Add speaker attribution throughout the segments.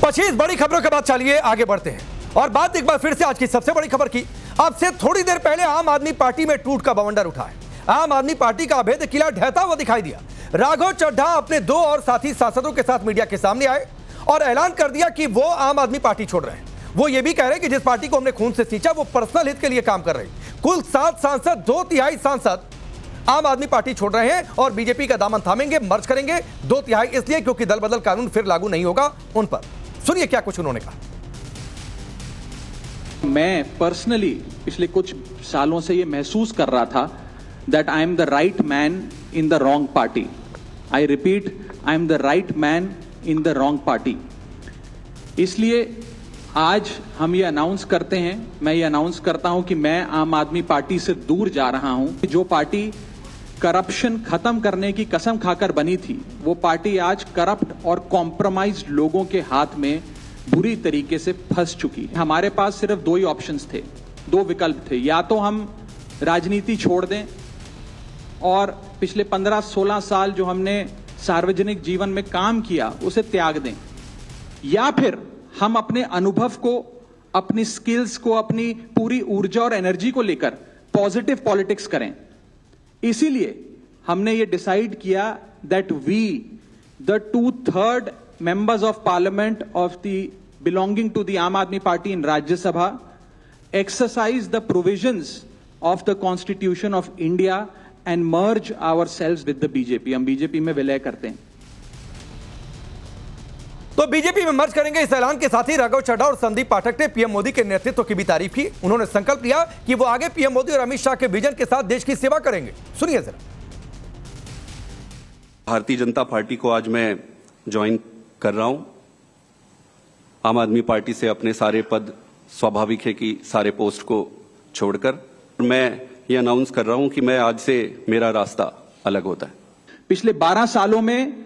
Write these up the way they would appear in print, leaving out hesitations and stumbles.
Speaker 1: 25 बड़ी खबरों के बाद चलिए आगे बढ़ते हैं और बात एक बार फिर से आज की सबसे बड़ी खबर की। अब से थोड़ी देर पहले आम आदमी पार्टी में टूट का बवंडर उठा है। आम आदमी पार्टी का अभेद किला ढहता हुआ दिखाई दिया। राघव चड्ढा अपने 2 और साथी सांसदों के साथ मीडिया के सामने आए और ऐलान कर दिया कि वो आम आदमी पार्टी छोड़ रहे हैं। वो ये भी कह रहे हैं कि जिस पार्टी को हमने खून से सींचा वो पर्सनल हित के लिए काम कर रही। कुल 7 सांसद 2/3 सांसद आम आदमी पार्टी छोड़ रहे हैं और बीजेपी का दामन थामेंगे, मर्ज करेंगे। 2/3 इसलिए क्योंकि दल बदल कानून फिर लागू नहीं होगा उन पर। सुनिए क्या कुछ उन्होंने कहा।
Speaker 2: मैं पर्सनली पिछले कुछ सालों से ये महसूस कर रहा था that I am the right man in the wrong party. I repeat, I am the right man in the wrong party. इसलिए आज हम ये अनाउंस करते हैं, मैं ये अनाउंस करता हूं कि मैं आम आदमी पार्टी से दूर जा रहा हूं। जो पार्टी करप्शन खत्म करने की कसम खाकर बनी थी, वो पार्टी आज करप्ट और कॉम्प्रोमाइज्ड लोगों के हाथ में बुरी तरीके से फंस चुकी है। हमारे पास सिर्फ 2 ही ऑप्शंस थे, 2 विकल्प थे। या तो हम राजनीति छोड़ दें और पिछले 15-16 साल जो हमने सार्वजनिक जीवन में काम किया उसे त्याग दें, या फिर हम अपने अनुभव को, अपनी स्किल्स को, अपनी पूरी ऊर्जा और एनर्जी को लेकर पॉजिटिव पॉलिटिक्स करें। इसीलिए हमने ये डिसाइड किया that we the 2/3 members of parliament of the belonging to the Aam Aadmi Party in Rajya Sabha exercise the provisions of the Constitution of India and merge ourselves with the BJP। हम BJP में विलय करते हैं।
Speaker 1: तो BJP में मर्ज करेंगे इस ऐलान के साथ ही राघव चड्ढा और संदीप पाठक ने पीएम मोदी के नेतृत्व की भी तारीफ की। उन्होंने संकल्प लिया कि वो आगे पीएम मोदी और अमित शाह के विजन के साथ देश की सेवा करेंगे। सुनिए जरा।
Speaker 3: भारतीय जनता पार्टी को आज मैं ज्वाइन कर रहा हूं। आम आदमी पार्टी से अपने सारे पद, स्वाभाविक है कि सारे पोस्ट को छोड़कर मैं ये अनाउंस कर रहा हूं कि मैं आज से मेरा रास्ता अलग होता है।
Speaker 2: पिछले 12 सालों में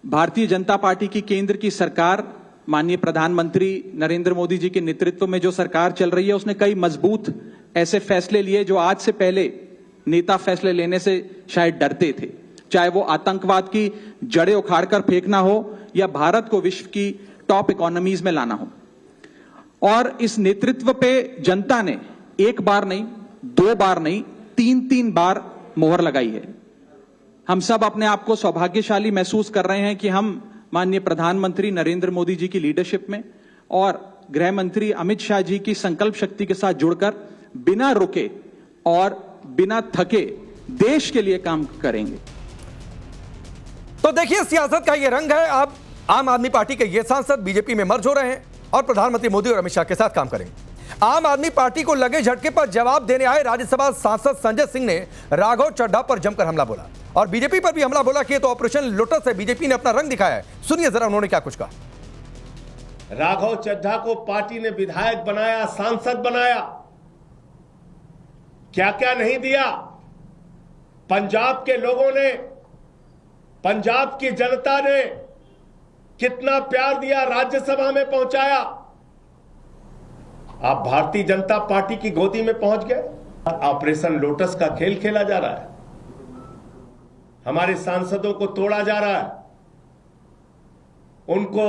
Speaker 2: भारतीय जनता पार्टी की केंद्र की सरकार, माननीय प्रधानमंत्री नरेंद्र मोदी जी के नेतृत्व में जो सरकार चल रही है, उसने कई मजबूत ऐसे फैसले लिए जो आज से पहले नेता फैसले लेने से शायद डरते थे। चाहे वो आतंकवाद की जड़ें उखाड़कर फेंकना हो या भारत को विश्व की टॉप इकोनॉमीज में लाना हो। और इस नेतृत्व पे जनता ने 1 बार नहीं, 2 बार नहीं, 3 बार मोहर लगाई है। हम सब अपने आप को सौभाग्यशाली महसूस कर रहे हैं कि हम माननीय प्रधानमंत्री नरेंद्र मोदी जी की लीडरशिप में और गृह मंत्री अमित शाह जी की संकल्प शक्ति के साथ जुड़कर बिना रुके और बिना थके देश के लिए काम करेंगे।
Speaker 1: तो देखिए, सियासत का ये रंग है। अब आम आदमी पार्टी के ये सांसद बीजेपी में मर्ज हो रहे हैं और प्रधानमंत्री मोदी और अमित शाह के साथ काम करेंगे। आम आदमी पार्टी को लगे झटके पर जवाब देने आए राज्यसभा सांसद संजय सिंह ने राघव चड्ढा पर जमकर हमला बोला और बीजेपी पर भी हमला बोला कि ये तो ऑपरेशन लोटस है, बीजेपी ने अपना रंग दिखाया है। सुनिए जरा उन्होंने क्या कुछ कहा।
Speaker 4: राघव चड्ढा को पार्टी ने विधायक बनाया, सांसद बनाया, क्या क्या नहीं दिया। पंजाब के लोगों ने, पंजाब की जनता ने कितना प्यार दिया, राज्यसभा में पहुंचाया। आप भारतीय जनता पार्टी की गोदी में पहुंच गए। ऑपरेशन लोटस का खेल खेला जा रहा है, हमारे सांसदों को तोड़ा जा रहा है, उनको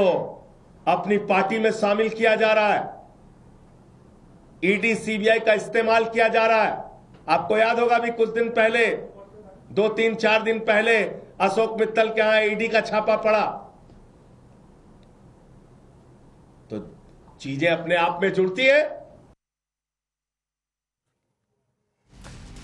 Speaker 4: अपनी पार्टी में शामिल किया जा रहा है, ईडी सीबीआई का इस्तेमाल किया जा रहा है। आपको याद होगा भी कुछ दिन पहले, 2-3-4 दिन पहले अशोक मित्तल के यहां ईडी का छापा पड़ा। तो चीजें अपने आप में जुड़ती है।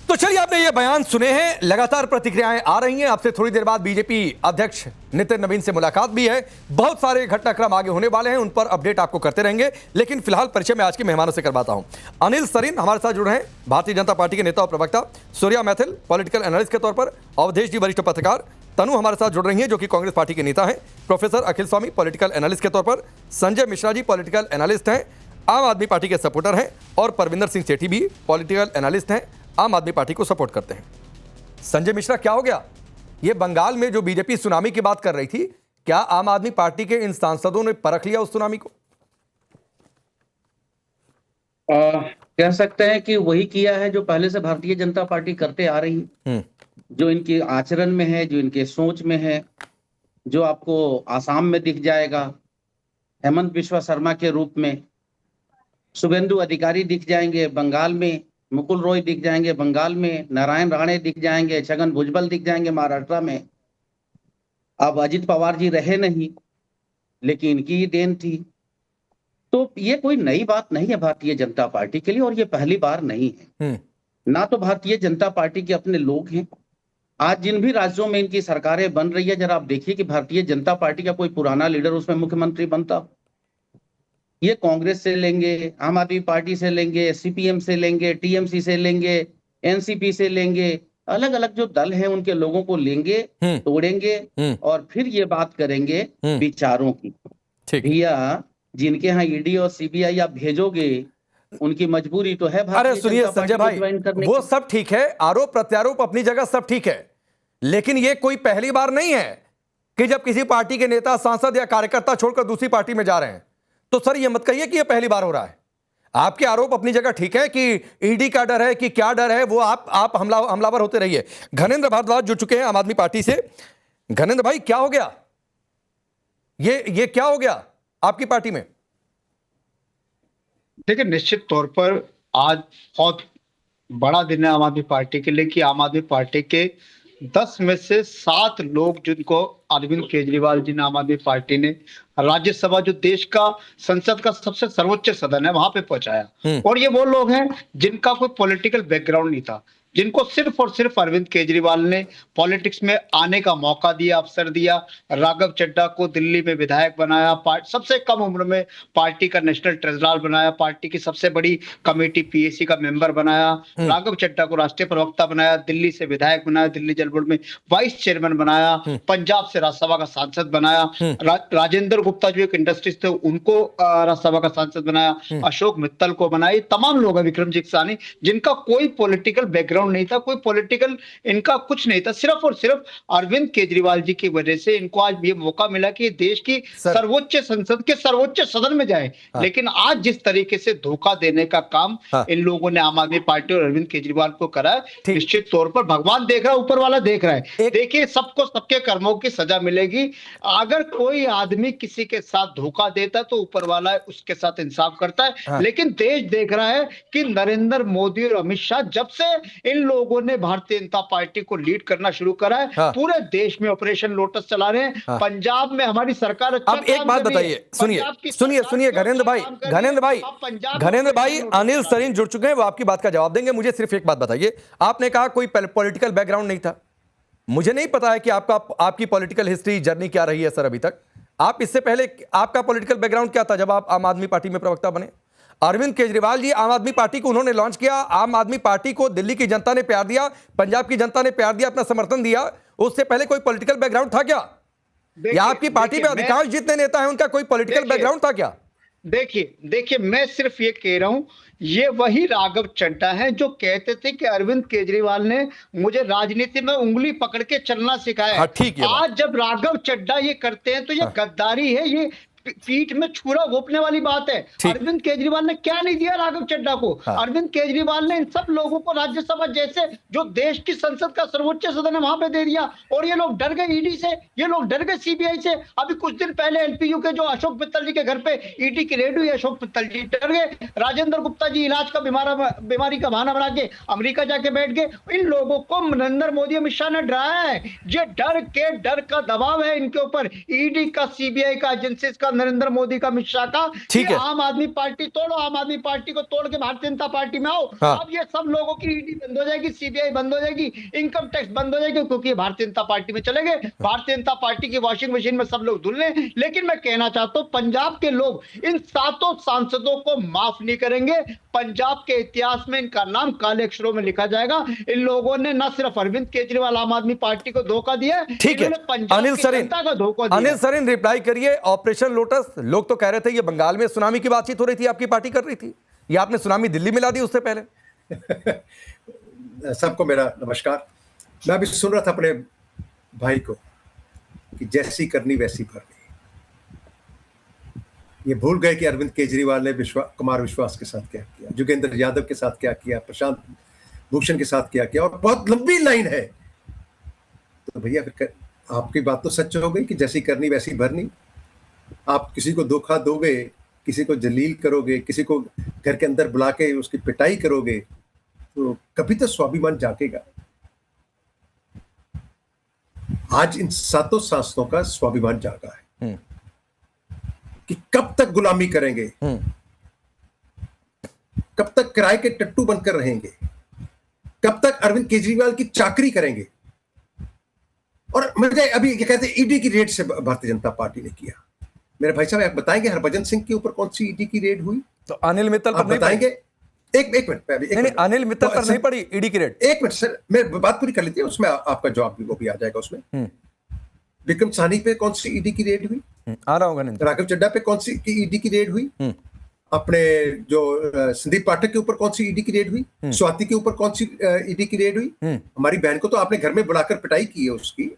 Speaker 1: तो चलिए, आपने ये बयान सुने हैं, लगातार प्रतिक्रियाएं आ रही हैं। आपसे थोड़ी देर बाद बीजेपी अध्यक्ष नितिन नवीन से मुलाकात भी है। बहुत सारे घटनाक्रम आगे होने वाले हैं, उन पर अपडेट आपको करते रहेंगे। लेकिन फिलहाल परिचय मैं आज के मेहमानों से करवाता हूं। अनिल सरीन हमारे साथ जुड़ रहे हैं, भारतीय जनता पार्टी के नेता और प्रवक्ता। सूर्या मैथिल पॉलिटिकल एनालिस्ट के तौर पर। अवधेश जी वरिष्ठ पत्रकार। तनु हमारे साथ जुड़ रही हैं जो कि कांग्रेस पार्टी के नेता हैं। प्रोफेसर अखिल स्वामी पॉलिटिकल एनालिस्ट के तौर पर। संजय मिश्रा जी पॉलिटिकल एनालिस्ट हैं, आम आदमी पार्टी के सपोर्टर हैं। और परविंदर सिंह सेठी भी पॉलिटिकल एनालिस्ट हैं, आम आदमी पार्टी को सपोर्ट करते हैं। संजय मिश्रा, क्या हो गया? ये बंगाल में जो बीजेपी सुनामी की बात कर रही थी, क्या आम आदमी पार्टी के इन सांसदों ने परख लिया उस सुनामी को?
Speaker 5: कह सकते हैं कि वही किया है जो पहले से भारतीय जनता पार्टी करते आ रही है, जो इनके आचरण में है, जो इनके सोच में है, जो आपको आसाम में दिख जाएगा, हेमंत बिश्वा शर्मा के रूप में, शुभेंदु अधिकारी दिख जाएंगे बंगाल में, मुकुल रॉय दिख जाएंगे बंगाल में, नारायण राणे दिख जाएंगे, छगन भुजबल दिख जाएंगे महाराष्ट्र में। अब अजित पवार जी रहे नहीं, लेकिन इनकी ही देन थी। तो ये कोई नई बात नहीं है भारतीय जनता पार्टी के लिए, और ये पहली बार नहीं है। ना तो भारतीय जनता पार्टी के अपने लोग हैं। आज जिन भी राज्यों में इनकी सरकारें बन रही है, जरा आप देखिए कि भारतीय जनता पार्टी का कोई पुराना लीडर उसमें मुख्यमंत्री बनता हो। ये कांग्रेस से लेंगे, आम आदमी पार्टी से लेंगे, सीपीएम से लेंगे, टीएमसी से लेंगे, एनसीपी से लेंगे, अलग अलग जो दल हैं उनके लोगों को लेंगे, तोड़ेंगे और फिर ये बात करेंगे विचारों की। भैया, जिनके यहाँ ईडी और सीबीआई आप भेजोगे, उनकी मजबूरी तो है।
Speaker 1: अरे सुनिए संजय भाई, वो सब ठीक है, आरोप प्रत्यारोप अपनी जगह सब ठीक है, लेकिन ये कोई पहली बार नहीं है कि जब किसी पार्टी के नेता, सांसद या कार्यकर्ता छोड़कर दूसरी पार्टी में जा रहे हैं। तो सर ये मत कहिए कि ये पहली बार हो रहा है। आपके आरोप अपनी जगह ठीक है कि ईडी का डर है कि क्या डर है, वो आप हमलावर होते रहिए। घनेंद्र भारद्वाज जुड़ चुके हैं आम आदमी पार्टी से। घनेंद्र भाई, क्या हो गया? ये क्या हो गया आपकी पार्टी में?
Speaker 6: देखिए, निश्चित तौर पर आज बहुत बड़ा दिन है आम आदमी पार्टी के लिए कि आम आदमी पार्टी के 10 में से 7 लोग जिनको अरविंद केजरीवाल जी ने, आम आदमी पार्टी ने राज्यसभा, जो देश का संसद का सबसे सर्वोच्च सदन है, वहां पे पहुंचाया। और ये वो लोग हैं जिनका कोई पॉलिटिकल बैकग्राउंड नहीं था, जिनको सिर्फ और सिर्फ अरविंद केजरीवाल ने पॉलिटिक्स में आने का मौका दिया, अवसर दिया। राघव चड्ढा को दिल्ली में विधायक बनाया, सबसे कम उम्र में पार्टी का नेशनल ट्रेजरर बनाया, पार्टी की सबसे बड़ी कमेटी पीएसी का मेंबर बनाया, राघव चड्ढा को राष्ट्रीय प्रवक्ता बनाया, दिल्ली से विधायक बनाया, दिल्ली जल बोर्ड में वाइस चेयरमैन बनाया, पंजाब से राज्यसभा का सांसद बनाया, राजेंद्र गुप्ता जो एक इंडस्ट्रीज थे उनको राज्यसभा का सांसद बनाया, अशोक मित्तल को बनाया। तमाम लोग हैं, विक्रमजीत साहनी, जिनका कोई पॉलिटिकल बैकग्राउंड नहीं था, कोई पॉलिटिकल इनका कुछ नहीं था। सिर्फ और सिर्फ अरविंद केजरीवाल जी की वजह से इनको आज ये मौका मिला कि देश की सर्वोच्च संसद के सर्वोच्च सदन में जाए। लेकिन आज जिस तरीके से धोखा देने का काम इन लोगों ने आम आदमी पार्टी और अरविंद केजरीवाल को करा है, निश्चित तौर पर भगवान देख रहा है, ऊपर वाला देख रहा है। देखिए, सबको सबके कर्मों की सजा मिलेगी। अगर कोई आदमी किसी के साथ धोखा देता है तो ऊपर वाला उसके साथ इंसाफ करता है। लेकिन देश देख रहा है कि नरेंद्र मोदी और अमित शाह जब से इन लोगों ने भारतीय जनता पार्टी को लीड करना शुरू करा है, पूरे देश में ऑपरेशन लोटस चला रहे हैं। पंजाब में हमारी सरकार अच्छा,
Speaker 1: अब एक बात बताइए, सुनिए घनेंद्र भाई, अनिल सरीन जुड़ चुके हैं, वो आपकी बात का जवाब देंगे। मुझे सिर्फ एक बात बताइए, आपने कहा कोई पॉलिटिकल बैकग्राउंड नहीं था। मुझे नहीं पता है कि आपकी पॉलिटिकल हिस्ट्री जर्नी क्या रही है सर अभी तक। आप इससे पहले आपका पॉलिटिकल बैकग्राउंड क्या था जब आप आम आदमी पार्टी में प्रवक्ता बने? अरविंद केजरीवाल जी आम आदमी पार्टी को उन्होंने लॉन्च किया, आम आदमी पार्टी को दिल्ली की जनता ने प्यार दिया, पंजाब की जनता ने प्यार दिया, अपना समर्थन दिया। उससे पहले कोई पॉलिटिकल बैकग्राउंड था क्या? या आपकी पार्टी में अधिकांश जितने नेता हैं उनका कोई पॉलिटिकल बैकग्राउंड था क्या?
Speaker 6: देखिए, मैं सिर्फ ये कह रहा हूं, ये वही राघव चड्ढा है जो कहते थे कि अरविंद केजरीवाल ने मुझे राजनीति में उंगली पकड़ के चलना सिखाया।
Speaker 1: हाँ, ठीक है।
Speaker 6: आज जब राघव चड्ढा ये करते हैं तो ये गद्दारी है, ये पीठ में छुरा घोंपने वाली बात है। अरविंद केजरीवाल ने क्या नहीं दिया राघव चड्ढा को? अरविंद केजरीवाल ने इन सब लोगों को राज्यसभा जैसे जो देश की संसद का सर्वोच्च सदन है वहां पे दे दिया। और ये लोग डर गए ईडी से, ये लोग डर गए सीबीआई से। अभी कुछ दिन पहले एलपीयू के जो अशोक मित्तल जी के घर पे ईडी की रेड हुई, अशोक मित्तल जी डर गए। राजेंद्र गुप्ता जी इलाज का बीमारी का बहाना बना के अमेरिका जाके बैठ गए। इन लोगों को नरेंद्र मोदी अमित शाह ने डराया है। ये डर का दबाव है इनके ऊपर, ईडी का, सीबीआई का, एजेंसीज का, नरेंद्र मोदी का, अमित शाह का। ठीक है, आम आदमी पार्टी तोड़ो, आम आदमी पार्टी को तोड़ के भारतीय जनता पार्टी में आओ। अब ये सब लोगों की ईडी बंद हो जाएगी, सीबीआई बंद हो जाएगी, इनकम टैक्स बंद हो जाएगी, क्योंकि ये भारतीय जनता पार्टी में चले गए। भारतीय जनता पार्टी की वॉशिंग मशीन में सब लोग धुल रहे। लेकिन मैं कहना चाहता हूं, पंजाब के लोग इन 7 सांसदों को माफ नहीं करेंगे। पंजाब के इतिहास में इनका नाम काले अक्षरों में लिखा जाएगा। इन लोगों ने न सिर्फ अरविंद केजरीवाल, आम आदमी पार्टी को धोखा दिया,
Speaker 1: ठीक है। अनिल सरीन रिप्लाई करिए। ऑपरेशन लोटस, लोग तो कह रहे थे ये बंगाल में सुनामी की बातचीत हो रही थी, आपकी पार्टी कर रही थी, या आपने सुनामी दिल्ली में ला दी उससे पहले?
Speaker 7: सबको मेरा नमस्कार। मैं अभी सुन रहा था अपने भाई को कि जैसी करनी वैसी भरनी। ये भूल गए कि अरविंद केजरीवाल ने कुमार विश्वास के साथ क्या किया, जोगेंद्र यादव के साथ क्या किया, प्रशांत भूषण के साथ क्या किया, और बहुत लंबी लाइन है। तो भैया फिर आपकी बात तो सच हो गई कि जैसी करनी वैसी भरनी। आप किसी को धोखा दोगे, किसी को जलील करोगे, किसी को घर के अंदर बुला के उसकी पिटाई करोगे, तो कभी तो स्वाभिमान जागेगा। आज इन सातों सांसदों का स्वाभिमान जागा है कि कब तक गुलामी करेंगे, कब तक किराए के टट्टू बनकर रहेंगे, कब तक अरविंद केजरीवाल की चाकरी करेंगे। और मुझे अभी ये कहते हैं ईडी की रेड से भारतीय जनता पार्टी ने किया। मेरे भाई साहब आप बताएंगे हरभजन सिंह के ऊपर कौन सी ईडी की रेड हुई?
Speaker 1: तो अनिल मित्तल
Speaker 7: आप
Speaker 1: पर
Speaker 7: बताएंगे? एक मिनट
Speaker 1: नहीं, अनिल मित्तल पर नहीं पड़ी ईडी की रेड।
Speaker 7: एक मिनट सर, मैं बात पूरी कर लेती हूँ, उसमें आपका जवाब भी वो भी आ जाएगा। उसमें विक्रम साहनी पे कौन सी ईडी की रेड हुई?
Speaker 1: आ रहा होगा।
Speaker 7: राघव चड्ढा पे कौन सी ईडी की रेड हुई? अपने जो संदीप पाठक के ऊपर कौन सी ईडी की रेड हुई? स्वाति के ऊपर कौन सी ईडी की रेड हुई? हमारी बहन को तो आपने घर में बुलाकर पिटाई की है उसकी।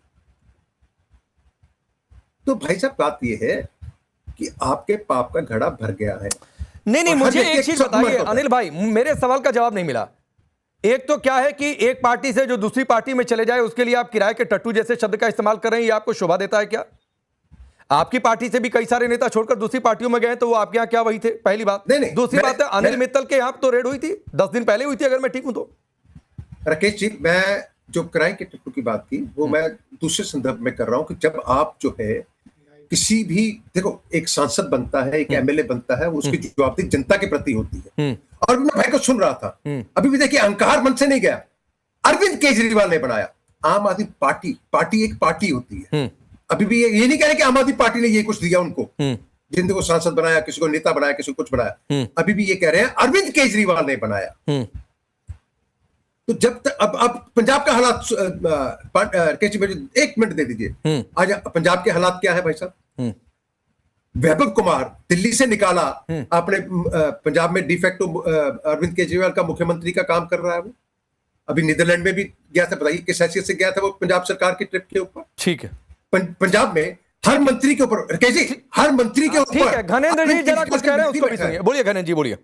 Speaker 7: तो भाई साहब बात ये है कि आपके पाप का घड़ा भर गया है।
Speaker 1: नहीं, मुझे एक चीज बताइए अनिल भाई, मेरे सवाल का जवाब नहीं मिला। एक तो क्या है कि एक पार्टी से जो दूसरी पार्टी में चले जाए उसके लिए आप किराए के टट्टू जैसे शब्द का इस्तेमाल कर रहे हैं, ये आपको शोभा देता है क्या? आपकी पार्टी से भी कई सारे नेता छोड़कर दूसरी पार्टियों में गए, तो वो आपके यहाँ क्या वही थे? पहली बात।
Speaker 7: नहीं,
Speaker 1: दूसरी बात है अनिल मित्तल के यहाँ तो रेड हुई थी 10 दिन पहले हुई थी, अगर मैं ठीक हूं तो।
Speaker 7: राकेश जी, मैं जो किराए के टट्टू की बात की वो मैं दूसरे संदर्भ में कर रहा हूं कि जब आप जो है किसी भी, देखो एक सांसद बनता है, एक एमएलए बनता है, उसकी जवाबदेही जनता के प्रति होती है। और मैं भाई को सुन रहा था, अभी भी देखिए अहंकार मन से नहीं गया। अरविंद केजरीवाल ने बनाया आम आदमी पार्टी एक पार्टी होती है। अभी भी ये नहीं कह रहे कि आम आदमी पार्टी ने ये कुछ दिया उनको, जिनको सांसद बनाया, किसी को नेता बनाया, किसी को कुछ बनाया। अभी भी ये कह रहे हैं अरविंद केजरीवाल ने बनाया। तो जब तक अब पंजाब का हालात, एक मिनट दे दीजिए, आज पंजाब के हालात क्या है भाई साहब? वैभव कुमार दिल्ली से निकाला आपने, पंजाब में डिफेक्टो अरविंद केजरीवाल का मुख्यमंत्री का काम कर रहा है वो। अभी नीदरलैंड में भी गया था, बताइए किस हैसियत से गया था वो पंजाब सरकार की ट्रिप के ऊपर।
Speaker 1: ठीक है,
Speaker 7: पंजाब में हर मंत्री के ऊपर, हर मंत्री के ऊपर।
Speaker 1: ठीक है, घनेंद्र जी जरा कुछ कह रहे हैं उसको भी सुनिए। बोलिए घनेंद्र जी, बोलिए।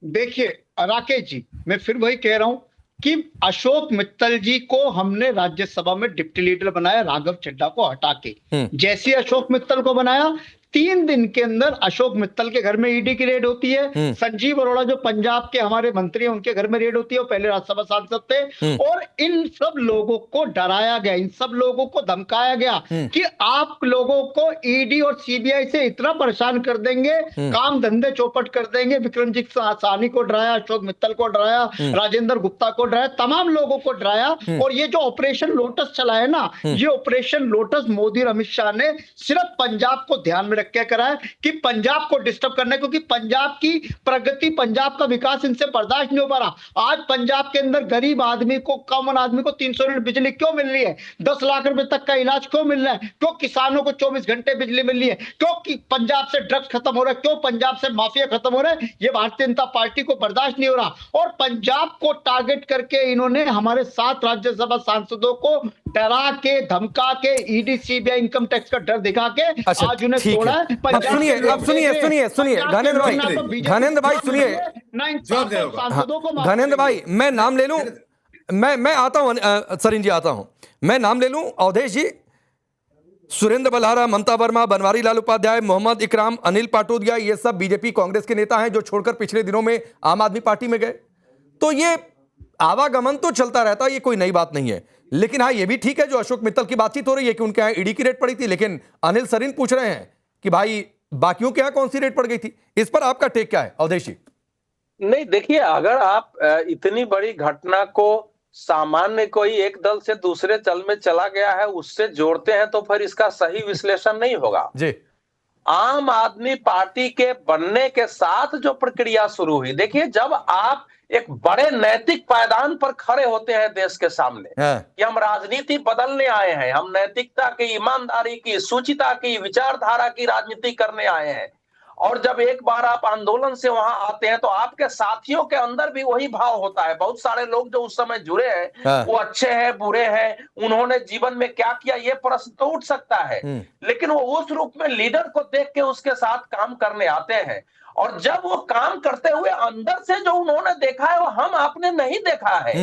Speaker 6: देखिए राकेश जी, मैं फिर वही कह रहा हूं कि अशोक मित्तल जी को हमने राज्यसभा में डिप्टी लीडर बनाया राघव चड्ढा को हटा के। जैसे अशोक मित्तल को बनाया, 3 दिन के अंदर अशोक मित्तल के घर में ईडी की रेड होती है। संजीव अरोड़ा जो पंजाब के हमारे मंत्री हैं, उनके घर में रेड होती है, वो पहले राज्यसभा सांसद थे। और इन सब लोगों को डराया गया, इन सब लोगों को धमकाया गया कि आप लोगों को ईडी और सीबीआई से इतना परेशान कर देंगे, काम धंधे चौपट कर देंगे। विक्रमजीत साहनी को डराया, अशोक मित्तल को डराया, राजेंद्र गुप्ता को डराया, तमाम लोगों को डराया। और ये जो ऑपरेशन लोटस चला है ना, ये ऑपरेशन लोटस मोदी और अमित शाह ने सिर्फ पंजाब को ध्यान में क्या करा है कि पंजाब को डिस्टर्ब करना है, क्योंकि पंजाब की प्रगति, पंजाब का विकास इनसे बर्दाश्त नहीं हो पा रहा। आज पंजाब के अंदर गरीब आदमी को, कॉमन आदमी को 300 यूनिट बिजली क्यों मिल रही है? 10 लाख रुपए तक का इलाज क्यों मिल रहा है? क्यों किसानों को 24 घंटे बिजली मिल रही है? क्यों पंजाब से ड्रग्स खत्म हो रहा है? क्यों पंजाब से माफिया खत्म हो रहा है? ये भारतीय जनता पार्टी को बर्दाश्त नहीं हो रहा। और पंजाब को टारगेट करके इन्होंने हमारे 7 राज्यसभा सांसदों को डरा के, धमका के, ईडी सीबीआई इनकम टैक्स का डर दिखा के आज उन्हें तोड़ा है।
Speaker 1: अब सुनिए घनेंद्र भाई सुनिए। घनेंद्र भाई मैं नाम ले लूं, मैं आता हूं, सरिन जी आता हूं, मैं नाम ले लूं। अवधेश जी, सुरेंद्र बलहारा, ममता वर्मा, बनवारी लाल उपाध्याय, मोहम्मद इकराम, अनिल पाटोदिया, ये सब बीजेपी कांग्रेस के नेता हैं जो छोड़कर पिछले दिनों में आम आदमी पार्टी में गए। तो ये आवागमन तो चलता रहता है, ये कोई नई बात नहीं है। लेकिन हाँ, ये भी ठीक है जो अशोक मित्तल की बातचीत हो रही है कि उनके यहाँ ईडी की रेड पड़ी थी, लेकिन अनिल सरीन पूछ रहे हैं कि भाई बाकियों के यहाँ कौन सी रेड पड़ गई थी। इस पर आपका टेक क्या है अवधेश जी?
Speaker 8: नहीं, देखिए, अगर आप इतनी बड़ी घटना को सामान्य कोई एक दल से दूसरे दल में चला गया है उससे जोड़ते हैं तो फिर इसका सही विश्लेषण नहीं होगा
Speaker 1: जी।
Speaker 8: आम आदमी पार्टी के बनने के साथ जो प्रक्रिया शुरू हुई, देखिए, जब आप एक बड़े नैतिक पायदान पर खड़े होते हैं देश के सामने कि हम राजनीति बदलने आए हैं, हम नैतिकता की, ईमानदारी की, शुचिता की, विचारधारा की राजनीति करने आए हैं, और जब एक बार आप आंदोलन से वहां आते हैं तो आपके साथियों के अंदर भी वही भाव होता है। बहुत सारे लोग जो उस समय जुड़े हैं वो अच्छे हैं, बुरे हैं, उन्होंने जीवन में क्या किया, ये प्रश्न तो उठ सकता है, लेकिन वो उस रूप में लीडर को देख के उसके साथ काम करने आते हैं। और जब वो काम करते हुए अंदर से जो उन्होंने देखा है वो हम आपने नहीं देखा है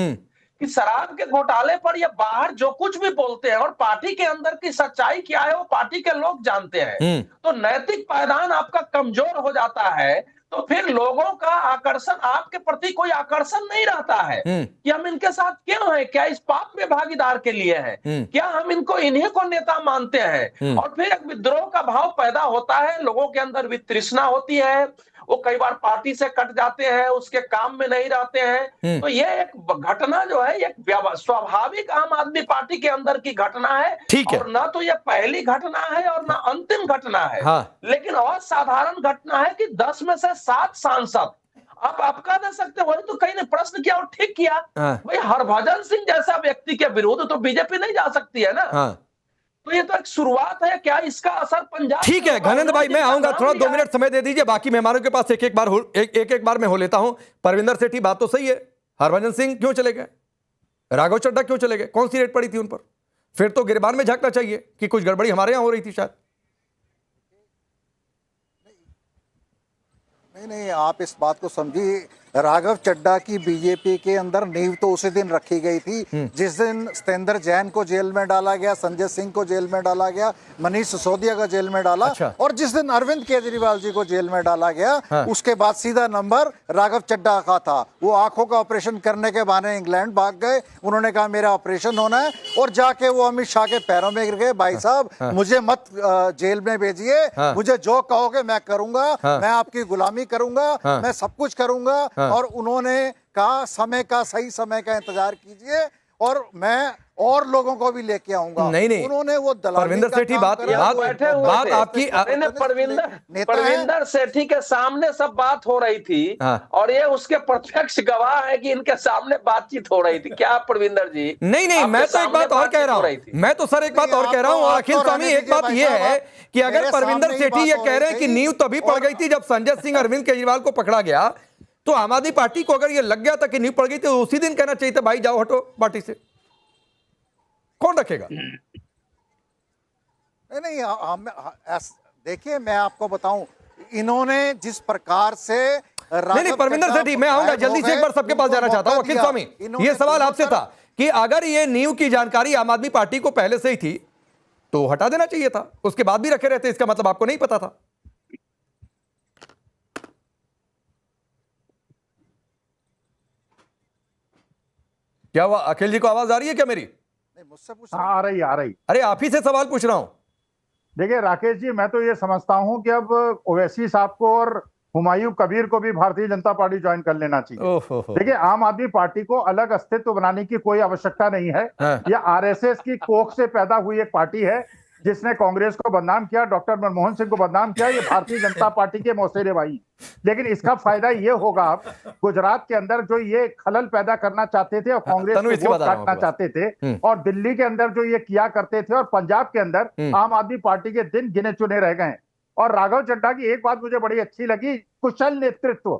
Speaker 8: कि शराब के घोटाले पर ये बाहर जो कुछ भी बोलते हैं और पार्टी के अंदर की सच्चाई क्या है वो पार्टी के लोग जानते हैं। तो नैतिक पायदान आपका कमजोर हो जाता है तो फिर लोगों का आकर्षण आपके प्रति कोई आकर्षण नहीं रहता है कि हम इनके साथ क्यों हैं, क्या इस पाप में भागीदार के लिए हैं, क्या हम इन्हीं को नेता मानते हैं। और फिर एक विद्रोह का भाव पैदा होता है, लोगों के अंदर वितृष्णा होती है, वो कई बार पार्टी से कट जाते हैं, उसके काम में नहीं रहते हैं। तो ये एक घटना जो है एक स्वाभाविक आम आदमी पार्टी के अंदर की घटना है।
Speaker 1: ठीक है।
Speaker 8: और ना तो ये पहली घटना है और ना अंतिम घटना है।
Speaker 1: हाँ।
Speaker 8: लेकिन और साधारण घटना है कि 10 में से 7 सांसद आप कह दे सकते हो तो कहीं ने प्रश्न किया और ठीक किया। भाई हरभजन सिंह जैसा व्यक्ति के विरुद्ध तो बीजेपी नहीं जा सकती है ना। तो ये तो एक शुरुआत है, क्या इसका असर पंजाब।
Speaker 1: ठीक है घनेंद्र भाई, मैं आऊंगा, थोड़ा 2 मिनट समय दे दीजिए, बाकी मेहमानों के पास एक एक बार मैं हो लेता हूं। परविंदर सेठी, बात तो सही है, हरभजन सिंह क्यों चले गए, राघव चड्ढा क्यों चले गए, कौन सी रेट पड़ी थी उन पर? फिर तो गिरबान में झांकना चाहिए कि कुछ गड़बड़ी हमारे यहां हो रही थी शायद।
Speaker 9: नहीं, आप इस बात को समझिए, राघव चड्ढा की बीजेपी के अंदर नींव तो उसी दिन रखी गई थी जिस दिन सत्येंद्र जैन को जेल में डाला गया, संजय सिंह को जेल में डाला गया, मनीष सिसोदिया को जेल में डाला।
Speaker 1: अच्छा।
Speaker 9: और जिस दिन अरविंद केजरीवाल जी को जेल में डाला गया, उसके बाद सीधा नंबर राघव चड्ढा का था। वो आंखों का ऑपरेशन करने के बहाने इंग्लैंड भाग गए, उन्होंने कहा मेरा ऑपरेशन होना है, और जाके वो अमित शाह के पैरों में गिर गए, भाई साहब मुझे मत जेल में भेजिए, मुझे जो कहोगे मैं करूंगा, मैं आपकी गुलामी करूंगा, मैं सब कुछ करूंगा। और उन्होंने कहा समय का, सही समय का इंतजार कीजिए और मैं और लोगों को भी लेके आऊंगा।
Speaker 1: नहीं,
Speaker 9: उन्होंने वो
Speaker 1: परविंदर सेठी बात आपकी
Speaker 8: परविंदर सेठी के सामने सब बात हो रही थी। और ये उसके प्रत्यक्ष गवाह है कि इनके सामने बातचीत हो रही थी। क्या परविंदर जी?
Speaker 1: नहीं, मैं तो एक बात और कह रहा हूं, मैं तो सर एक बात और कह रहा हूं अखिल स्वामी, एक बात ये है कि अगर परविंदर सेठी ये कह रहे हैं कि नींव तभी पड़ गई थी जब संजय सिंह अरविंद केजरीवाल को पकड़ा गया, तो आम आदमी पार्टी को अगर ये लग गया था कि नींव पड़ गई तो उसी दिन कहना चाहिए था भाई जाओ हटो पार्टी से। कौन रखेगा?
Speaker 9: नहीं, देखिए मैं आपको बताऊं, इन्होंने जिस प्रकार से
Speaker 1: नहीं परविंदर सेठी, मैं आऊंगा जल्दी से, एक बार सबके पास जाना चाहता हूं। अखिल स्वामी, ये सवाल आपसे था कि अगर ये नींव की जानकारी आम आदमी पार्टी को पहले से ही थी तो हटा देना चाहिए था, उसके बाद भी रखे रहते, इसका मतलब आपको नहीं पता था। क्या हुआ? अखिल जी को आवाज आ रही है क्या मेरी?
Speaker 9: मुझसे पूछ
Speaker 10: आ रही।
Speaker 1: अरे आप ही से सवाल पूछ रहा हूं।
Speaker 10: देखिए राकेश जी, मैं तो ये समझता हूं कि अब ओवैसी साहब को और हुमायूं कबीर को भी भारतीय जनता पार्टी ज्वाइन कर लेना चाहिए। देखिए आम आदमी पार्टी को अलग अस्तित्व बनाने की कोई आवश्यकता नहीं है। यह आरएसएस की कोख से पैदा हुई एक पार्टी है जिसने कांग्रेस को बदनाम किया, डॉक्टर मनमोहन सिंह को बदनाम किया। ये भारतीय जनता पार्टी के मौसेरे भाई। लेकिन इसका फायदा ये होगा, अब गुजरात के अंदर जो ये खलल पैदा करना चाहते थे और कांग्रेस को वोट काटना चाहते थे, और दिल्ली के अंदर जो ये किया करते थे, और पंजाब के अंदर आम आदमी पार्टी के दिन गिने चुने रह गए। और राघव चड्ढा की एक बात मुझे बड़ी अच्छी लगी, कुशल नेतृत्व।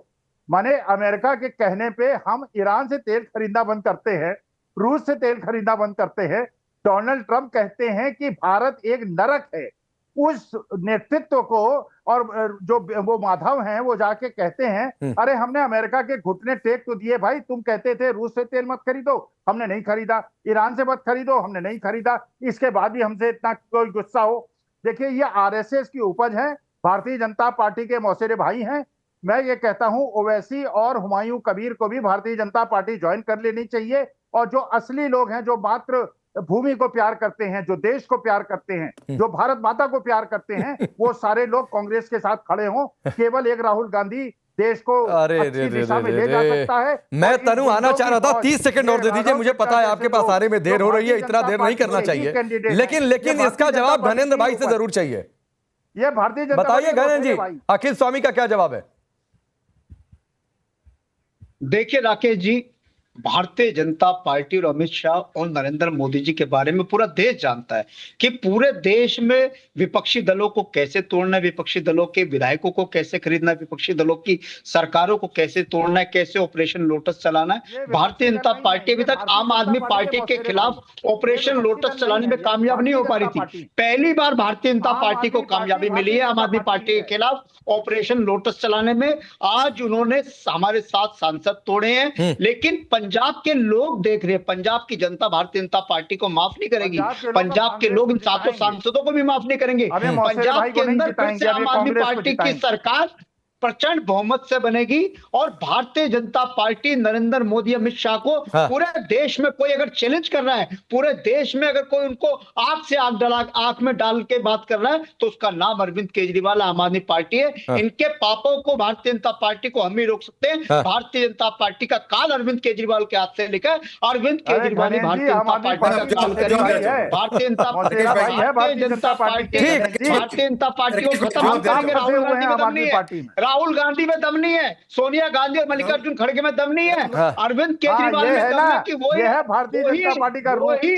Speaker 10: माने अमेरिका के कहने पे हम ईरान से तेल खरीदना बंद करते हैं, रूस से तेल खरीदना बंद करते हैं। डोनाल्ड ट्रंप कहते हैं कि भारत एक नरक है। उस नेतृत्व को, और जो वो माधव हैं वो जाके कहते हैं अरे हमने अमेरिका के घुटने टेक तो दिए भाई, तुम कहते थे रूस से तेल मत खरीदो, हमने नहीं खरीदा, ईरान से मत खरीदो, हमने नहीं खरीदा, इसके बाद भी हमसे इतना कोई गुस्सा हो। देखिए ये आरएसएस की उपज है, भारतीय जनता पार्टी के मौसेरे भाई हैं। मैं ये कहता हूं ओवैसी और हुमायूं कबीर को भी भारतीय जनता पार्टी ज्वाइन कर लेनी चाहिए। और जो असली लोग हैं, जो मात्र भूमि को प्यार करते हैं, जो देश को प्यार करते हैं, जो भारत माता को प्यार करते हैं, वो सारे लोग कांग्रेस के साथ खड़े हों। केवल एक राहुल गांधी देश को अच्छी दिशा में ले जा सकता है।
Speaker 1: मैं तनु आना चाह रहा था, 30 सेकंड और दे दीजिए, मुझे पता है आपके पास आने में देर हो रही है, इतना देर नहीं करना चाहिए, लेकिन इसका जवाब धनेंद्र भाई से जरूर चाहिए।
Speaker 10: ये भारतीय जनता,
Speaker 1: बताइए धनेंद्र जी, अखिल स्वामी का क्या जवाब है?
Speaker 6: देखिए राकेश जी, भारतीय जनता पार्टी और अमित शाह और नरेंद्र मोदी जी के बारे में पूरा देश जानता है कि पूरे देश में विपक्षी दलों को कैसे तोड़ना है, विपक्षी दलों के विधायकों को कैसे खरीदना है, विपक्षी दलों की सरकारों को कैसे तोड़ना है, कैसे ऑपरेशन लोटस चलाना है। भारतीय जनता पार्टी अभी तक आम आदमी पार्टी के खिलाफ ऑपरेशन लोटस चलाने में कामयाब नहीं हो पा रही थी। पहली बार भारतीय जनता पार्टी को कामयाबी मिली है आम आदमी पार्टी के खिलाफ ऑपरेशन लोटस चलाने में। आज उन्होंने हमारे 7 सांसद तोड़े हैं, लेकिन पंजाब के लोग देख रहे हैं, पंजाब की जनता भारतीय जनता पार्टी को माफ नहीं करेगी, पंजाब के लोग इन 700 सांसदों को भी माफ नहीं करेंगे। पंजाब के अंदर फिर से आम आदमी पार्टी की सरकार प्रचंड बहुमत से बनेगी और भारतीय जनता पार्टी नरेंद्र मोदी अमित शाह को पूरे देश में कोई अगर चैलेंज कर रहा है, पूरे देश में अगर कोई उनको आंख से आंख में डाल के बात कर रहा है तो उसका नाम अरविंद केजरीवाल आम आदमी पार्टी है। इनके पापों को भारतीय जनता पार्टी को हम ही रोक सकते हैं। भारतीय जनता पार्टी का काल अरविंद केजरीवाल के हाथ से लेकर अरविंद केजरीवाल भारतीय जनता पार्टी का काल करेंगे। भारतीय जनता पार्टी भारतीय जनता पार्टी को खत्म करेंगे। राहुल गांधी में दम नहीं है, सोनिया गांधी और मल्लिकार्जुन खड़गे में दम नहीं है, अरविंद केजरीवाल में दम है कि वही
Speaker 10: भारतीय जनता पार्टी का वही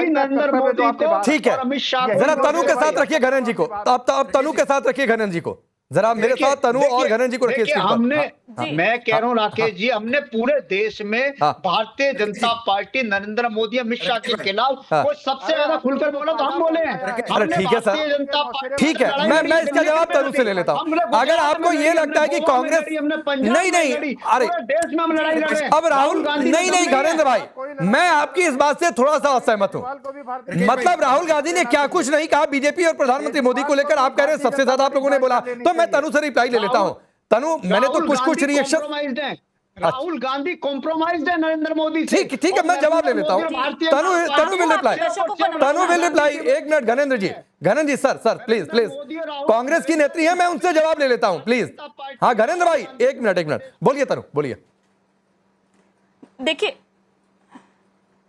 Speaker 6: नरेंद्र मोदी को,
Speaker 1: ठीक है,
Speaker 6: अमित शाह
Speaker 1: जरा तनु के साथ रखिए घनन जी को, अब तनु के साथ रखिए घनन जी को, जरा मेरे साथ तनु और घनन जी को रखिए।
Speaker 6: हमने मैं कह रहा हूँ राकेश जी, हमने पूरे देश में भारतीय जनता पार्टी नरेंद्र मोदी अमित शाह के खिलाफ कोई सबसे ज्यादा खुलकर बोला तो हम बोले हैं।
Speaker 1: ठीक है सर, ठीक है, मैं इसका जवाब तनु से ले लेता हूँ। अगर आपको ये लगता है कि कांग्रेस नहीं, अरे
Speaker 6: देश में हम लड़ाई लड़ रहे हैं,
Speaker 1: अब राहुल नहीं घरेंद्र भाई, मैं आपकी इस बात से थोड़ा सा असहमत हूँ। मतलब राहुल गांधी ने क्या कुछ नहीं कहा बीजेपी और प्रधानमंत्री मोदी को लेकर, आप कह रहे हैं सबसे ज्यादा आप लोगों ने बोला, तो मैं तनु से रिप्लाई ले लेता हूँ। तनु, मैंने तो कुछ रिएक्शन,
Speaker 6: राहुल गांधी कॉम्प्रोमाइज्ड है नरेंद्र मोदी से।
Speaker 1: ठीक है, मैं जवाब ले लेता हूँ। Tanu will reply. एक minute Ghanan ji sir please Congress की नेत्री है, मैं उनसे जवाब ले लेता हूँ प्लीज। हाँ घनेंद्र भाई एक मिनट बोलिए, तनु बोलिए।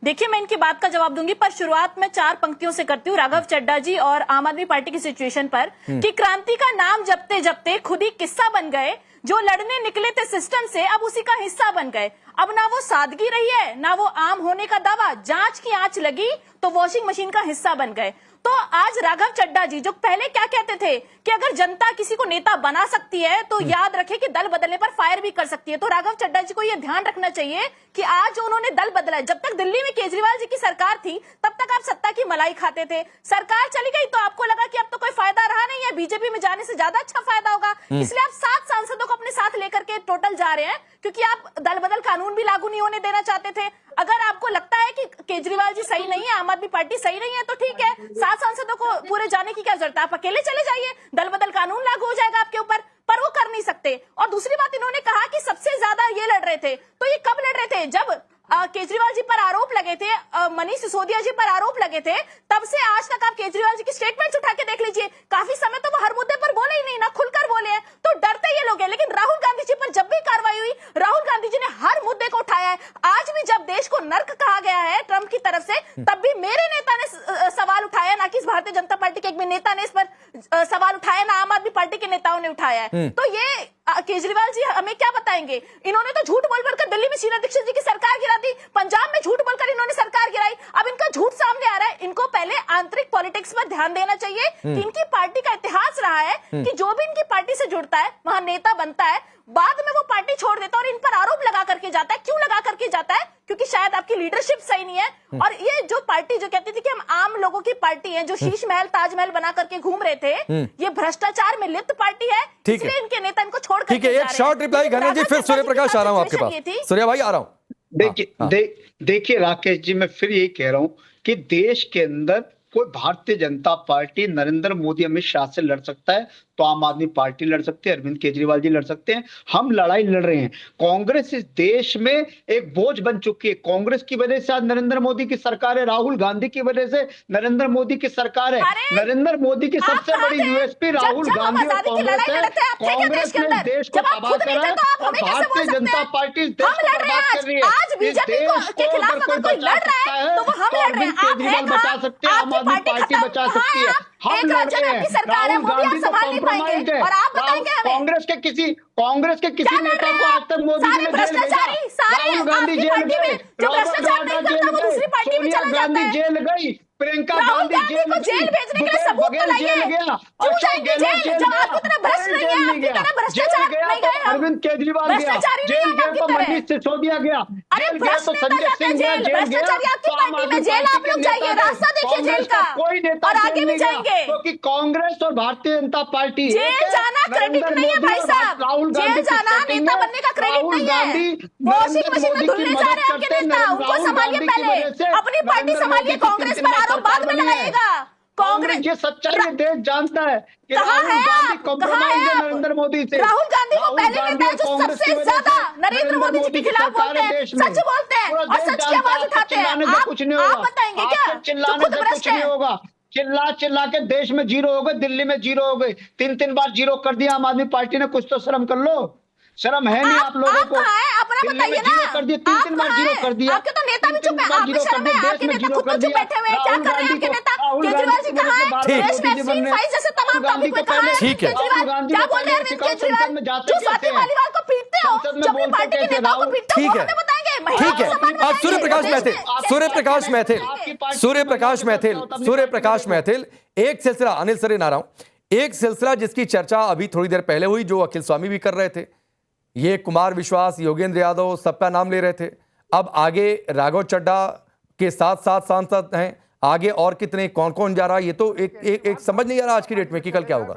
Speaker 11: देखिए मैं इनकी बात का जवाब दूंगी, पर शुरुआत में 4 पंक्तियों से करती हूँ राघव चड्ढा जी और आम आदमी पार्टी की सिचुएशन पर कि क्रांति का नाम जपते जपते खुद ही किस्सा बन गए, जो लड़ने निकले थे सिस्टम से अब उसी का हिस्सा बन गए। अब ना वो सादगी रही है ना वो आम होने का दावा, जांच की आंच लगी तो वॉशिंग मशीन का हिस्सा बन गए। तो आज राघव चड्ढा जी जो पहले क्या कहते थे कि अगर जनता किसी को नेता बना सकती है तो याद रखे कि दल बदलने पर फायर भी कर सकती है, तो राघव चड्ढा जी को यह ध्यान रखना चाहिए कि आज जो उन्होंने दल बदला है, जब तक दिल्ली में केजरीवाल जी की सरकार थी तब तक आप सत्ता की मलाई खाते थे, सरकार चली गई तो आपको लगा कि अब तो कोई फायदा रहा नहीं है, बीजेपी में जाने से ज्यादा अच्छा फायदा होगा, इसलिए आप 7 सांसदों को अपने साथ लेकर के टोटल जा रहे हैं, क्योंकि आप दल बदल कानून भी लागू नहीं होने देना चाहते थे। अगर आपको लगता है कि केजरीवाल जी सही नहीं है, आम आदमी पार्टी सही नहीं है, तो ठीक है, 7 सांसदों को पूरे जाने की क्या जरूरत है, आप अकेले चले जाइए, दल बदल कानून लागू हो जाएगा आपके ऊपर, पर वो कर नहीं सकते। और दूसरी बात, इन्होंने कहा कि सबसे ज्यादा ये लड़ रहे थे, तो ये कब लड़ रहे थे? जब केजरीवाल जी पर आरोप लगे थे, मनीष सिसोदिया जी पर आरोप लगे थे, तब से आज तक आप केजरीवाल जी की स्टेटमेंट उठा के देख लीजिए, काफी समय तो वो हर मुद्दे पर बोले ही नहीं, ना खुलकर बोले हैं, तो डरते ये लोग हैं। लेकिन राहुल गांधी जी पर जब भी कार्रवाई हुई, राहुल गांधी जी ने हर मुद्दे को उठाया है। आज भी जब देश को नर्क कहा गया है ट्रंप की तरफ से, तब भी मेरे नेता ने सवाल उठाया, ना कि इस भारतीय जनता पार्टी के एक भी नेता ने इस पर सवाल उठाया, ना आम आदमी पार्टी के नेताओं ने उठाया है। तो ये केजरीवाल जी हमें क्या बताएंगे? इन्होंने तो झूठ बोल कर दिल्ली में शीला दीक्षित जी की सरकार गिरा दी, पंजाब में झूठ बोलकर इन्होंने सरकार गिराई, अब इनका झूठ सामने आ रहा है। इनको पहले आंतरिक पॉलिटिक्स पर ध्यान देना चाहिए कि इनकी पार्टी का इतिहास रहा है कि जो भी इनकी पार्टी से जुड़ता है वहां नेता बनता है, बाद में वो पार्टी छोड़ देता है और इन पर आरोप लगा करके जाता है। क्यों लगा करके जाता है? क्योंकि शायद आपकी लीडरशिप सही नहीं है। और ये जो पार्टी जो कहती थी कि हम आम लोगों की पार्टी है, जो शीश महल ताजमहल बना करके घूम रहे थे, ये भ्रष्टाचार में लिप्त पार्टी है, इसलिए इनके नेता इनको छोड़ करके
Speaker 1: ठीक है, एक शॉर्ट रिप्लाई घनन जी, फिर सूर्य प्रकाश आ रहा हूं आपके पास। सूर्य भाई आ रहा हूं।
Speaker 6: देखिए राकेश जी, मैं फिर यही कह रहा हूं कि देश के अंदर कोई भारतीय जनता पार्टी नरेंद्र मोदी अमित शाह से लड़ सकता है तो आम आदमी पार्टी लड़ सकते हैं, अरविंद केजरीवाल जी लड़ सकते हैं, हम लड़ाई लड़ रहे हैं। कांग्रेस इस देश में एक बोझ बन चुकी है, कांग्रेस की वजह से आज नरेंद्र मोदी की सरकार है, राहुल गांधी की वजह से नरेंद्र मोदी की सरकार है। नरेंद्र मोदी की सबसे बड़ी यूएसपी राहुल गांधी और कांग्रेस है। कांग्रेस ने देश को तबाह करा है और भारतीय जनता पार्टी देश को बर्बाद कर रही है। इस देश को अगर कोई बचा सकता है तो अरविंद केजरीवाल बचा सकते हैं, आम आदमी पार्टी बचा सकती है। हम लड़ रहे हैं, राहुल गांधी को कॉम्प्रोमाइज है, कांग्रेस के किसी नेता को आज तक मोदी जी ने जेल भेजा, राहुल गांधी जेल गए, रॉबर्ट वाड्रा जेल गए, सोनिया गांधी जेल गई, प्रियंका
Speaker 11: राहुल
Speaker 6: गांधी
Speaker 11: गांधी को जेल भेजने के लिए सबूत तो लाइए। क्यों जाएंगे जेल जब आपकी तरह भ्रष्ट नहीं है, आपकी तरह भ्रष्टाचार नहीं गए हम।
Speaker 6: अरविंद केजरीवाल
Speaker 11: भ्रष्टाचारी नहीं है आपकी
Speaker 6: तो
Speaker 11: तरह।
Speaker 6: मनीष सिसोदिया गया,
Speaker 11: अरे
Speaker 6: जेल गया
Speaker 11: भ्रष्ट
Speaker 6: तो
Speaker 11: नेता
Speaker 6: संजय
Speaker 11: जाते
Speaker 6: सिंह गया,
Speaker 11: जेल,
Speaker 6: जेल गया
Speaker 11: भ्रष्टाचारी आपकी
Speaker 6: तो आम
Speaker 11: पार्टी में
Speaker 6: आदमी
Speaker 11: जेल, आप
Speaker 6: पार्टी
Speaker 11: लोग
Speaker 6: के
Speaker 11: जाइए,
Speaker 6: नेता
Speaker 11: रास्ता देखिए
Speaker 6: कांग्रेस
Speaker 11: जेल
Speaker 6: का
Speaker 11: का,
Speaker 6: कोई नेता
Speaker 11: और आगे
Speaker 6: जेल
Speaker 11: भी
Speaker 6: नहीं गया,
Speaker 11: जाएंगे।
Speaker 6: क्योंकि कांग्रेस और भारतीय जनता पार्टी
Speaker 11: जेल
Speaker 6: एक है।
Speaker 11: जाना क्रेडिट
Speaker 6: नरेंद्र
Speaker 11: नहीं है
Speaker 6: मोदी
Speaker 11: भाई
Speaker 6: और
Speaker 11: साहब,
Speaker 6: राहुल
Speaker 11: जेल
Speaker 6: गांधी की
Speaker 11: जाना
Speaker 6: सेटिंग
Speaker 11: नेता
Speaker 6: है।
Speaker 11: बनने का क्रेडिट
Speaker 6: राहुल
Speaker 11: नहीं है।
Speaker 6: गांधी
Speaker 11: वॉशिंग
Speaker 6: नरेंद्र
Speaker 11: मशीन में
Speaker 6: मोदी की
Speaker 11: धुलने जा रहे हैं
Speaker 6: मदद
Speaker 11: आपके
Speaker 6: करते
Speaker 11: नेता,
Speaker 6: हैं।
Speaker 11: उनको
Speaker 6: राहुल
Speaker 11: संभालिए
Speaker 6: गांधी की
Speaker 11: पहले,
Speaker 6: वजह से
Speaker 11: अपनी पार्टी
Speaker 6: नरेंद्र
Speaker 11: संभालिए,
Speaker 6: मोदी की
Speaker 11: कांग्रेस पर
Speaker 6: टिमटिमा
Speaker 11: आरोप बाद
Speaker 6: सरकार
Speaker 11: में
Speaker 6: बनी है।
Speaker 11: लगाइएगा।
Speaker 6: कांग्रेस ये सच्चाई ये देश जानता है कि
Speaker 11: कहाँ
Speaker 6: राहुल
Speaker 11: है
Speaker 6: गांधी
Speaker 11: आप?
Speaker 6: कॉम्प्रोमाइज
Speaker 11: कहाँ
Speaker 6: है
Speaker 11: है आप?
Speaker 6: नरेंद्र मोदी से।
Speaker 11: राहुल गांधी वो पहले
Speaker 6: गांधी
Speaker 11: नेता है
Speaker 6: और
Speaker 11: जो
Speaker 6: कांग्रेस
Speaker 11: सबसे
Speaker 6: की वजह
Speaker 11: ज्यादा
Speaker 6: से
Speaker 11: नरेंद्र मोदी जी के खिलाफ
Speaker 6: सरकार
Speaker 11: बोलते
Speaker 6: है
Speaker 11: हैं,
Speaker 6: देश में।
Speaker 11: सच बोलते हैं
Speaker 6: पूरा
Speaker 11: और
Speaker 6: देश
Speaker 11: सच की
Speaker 6: जानता
Speaker 11: आवाज
Speaker 6: है,
Speaker 11: उठाते हैं।
Speaker 6: चिल्लाने से कुछ नहीं होगा।
Speaker 11: आप बताएंगे क्या
Speaker 6: आपके
Speaker 11: जो
Speaker 6: चिल्लाने
Speaker 11: खुद
Speaker 6: से
Speaker 11: भ्रष्ट
Speaker 6: कुछ नहीं
Speaker 11: है?
Speaker 6: होगा। चिल्ला के देश में जीरो हो गए, दिल्ली में जीरो हो गए, 3 बार जीरो कर दिया आम आदमी पार्टी ने। कुछ तो शर्म कर लो, शर्म है नहीं आप लोगों को।
Speaker 11: कहाँ है? अपना
Speaker 6: दिल्ली
Speaker 11: बताइए
Speaker 6: में जीरो
Speaker 11: ना।
Speaker 6: कर दिया,
Speaker 11: आप
Speaker 6: 3 बार
Speaker 11: कहाँ
Speaker 6: जीरो
Speaker 11: हैं?
Speaker 6: कर दिया।
Speaker 11: आपके तो नेता भी चुप है, आप भी
Speaker 6: जीरो कर
Speaker 11: शर्म
Speaker 6: दिया,
Speaker 11: है,
Speaker 6: देश
Speaker 11: आपके
Speaker 6: में
Speaker 11: नेता
Speaker 6: जीरो
Speaker 11: खुद
Speaker 6: कर
Speaker 11: तो चुप
Speaker 6: दिया।
Speaker 11: बैठे हुए हैं। क्या कर रहे हैं आपके नेता? केजरीवाल जी कहाँ है? देश में एक्सट्रीम फाइव जैसे तमाम टॉपिक में कहाँ है
Speaker 1: ठीक है।
Speaker 11: केजरीवाल? क्या बोल रहे हैं अरविंद केजरीवाल? जो स्वाति मालीवाल को पीटते हो, जो अपनी पार्टी के नेताओं को पीटते हो,
Speaker 1: ठीक
Speaker 11: वो
Speaker 1: है।
Speaker 11: हमें बताएंगे।
Speaker 1: ठीक है, अब सूर्य प्रकाश मैथिल एक सिलसिला, अनिल सर आ रहा हूं, एक सिलसिला जिसकी चर्चा अभी थोड़ी देर पहले हुई, जो अखिल स्वामी भी कर रहे थे, ये कुमार विश्वास, योगेंद्र यादव सबका नाम ले रहे थे। अब आगे राघव चड्ढा के साथ साथ सांसद हैं, आगे और कितने कौन कौन जा रहा है, ये तो एक समझ नहीं आ रहा आज की डेट में कि कल क्या होगा।